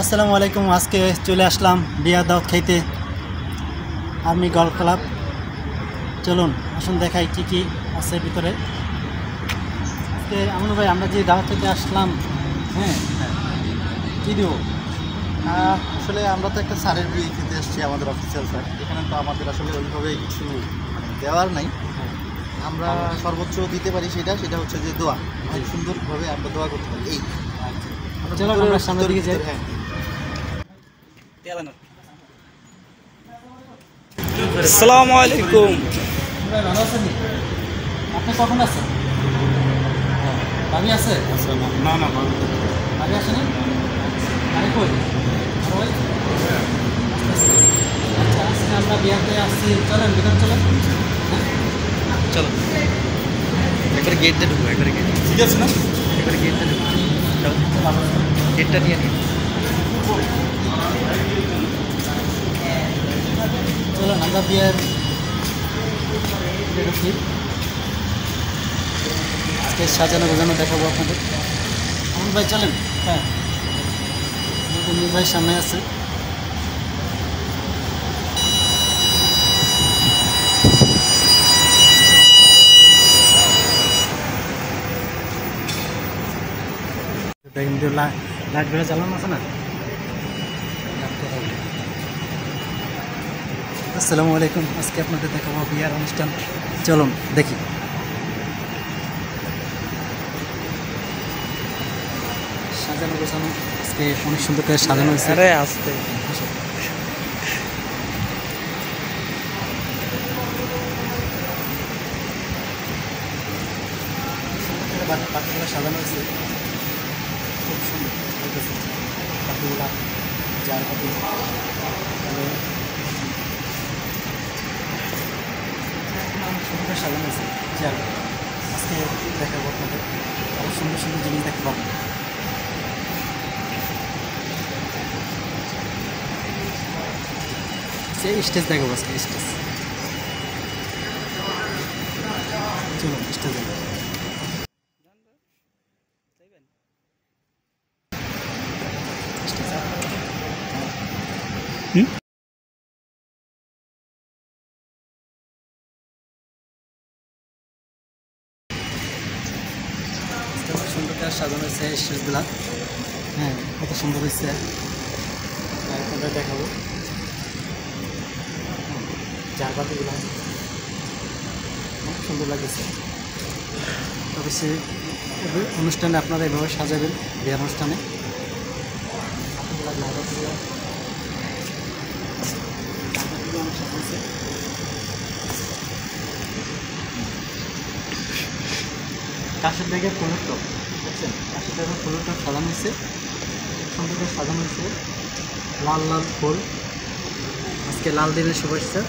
আসসালামু আলাইকুম। আজকে চলে আসলাম বিয়ার দাওয়াত খাইতে আর্মি গল্ফ ক্লাব। চলুন আসুন দেখাই কি কি আছে ভিতরে। আজকে আমন ভাই আমরা যে দাওয়াত থেকে আসলাম, হ্যাঁ কী দেবো? আসলে আমরা তো একটা স্যারের বিয়ে খেতে এসেছি, আমাদের অফিসিয়াল স্যার। এখানে তো আমাদের আসলে ওইভাবে কিছু দেওয়ার নাই। আমরা সর্বোচ্চ দিতে পারি সেটা হচ্ছে যে দোয়া, অনেক সুন্দরভাবে আমরা দোয়া করতে পারি। এই চলো আমরা সামনের দিকে যাই। হ্যাঁ, আসসালামু আলাইকুম। ভাই ভালো আছেন? আপনি কখন আছেন? ভাবি আছে? না না ভাবি আসেনি? আমি কই ভাই? আচ্ছা, আজকে আমরা বিয়াতে আসছি। চলেন ভিতরে চলেন। চলো একবারে গেট দিয়ে ঢুকবো, একবারে গেট ঠিক আছে না? একবারে গেট দিয়ে ঢুকবো। চলো গেটটা নিয়ে নিই। চলেন আমরা বিয়ার ঢুকি। আজকে সাজানো গোজানো দেখাবো আপনাদের। আমন ভাই চলেন। হ্যাঁ, মীর ভাই সামনে আছে। কিন্তু লাইট বেড়ে চালানো আছে না। আসসালামু আলাইকুম। আজকে আপনাদের দেখাবো বিয়ার অনুষ্ঠান। চলুন দেখি। সাজানো গোছানো আজকে অনেক সুন্দর করে সাজানো হয়েছে। আরে আসতে পাখিগুলো সাজানো হয়েছে খুব সুন্দর লাগতেছে। পাখিগুলা যার পাখি অনেক সুন্দর করে সাজানো হয়েছে। যার আজকে দেখাবো আপনাদের আরও সুন্দর সুন্দর জিনিস দেখতে পাবো। সে স্টেজ দেখাবো আজকে। স্টেজ চলুন স্টেজ দেখাবো। সুন্দর করে সাজানো হয়েছে স্টেজগুলা। হ্যাঁ, কত সুন্দর হয়েছে আপনাদের দেখাবো। চার পাতিগুলো অনেক সুন্দর লাগছে। তবে সে অনুষ্ঠানে আপনারা এভাবে সাজাবেন। বিয়ের অনুষ্ঠানে কাশের ব্যাগের ফুলটা দেখছেন? কাশের ব্যাগের ফুলটা সাজানো হয়েছে, সুন্দর করে সাজানো হয়েছে। লাল লাল ফুল, আজকে লাল দিনের শুভেচ্ছা।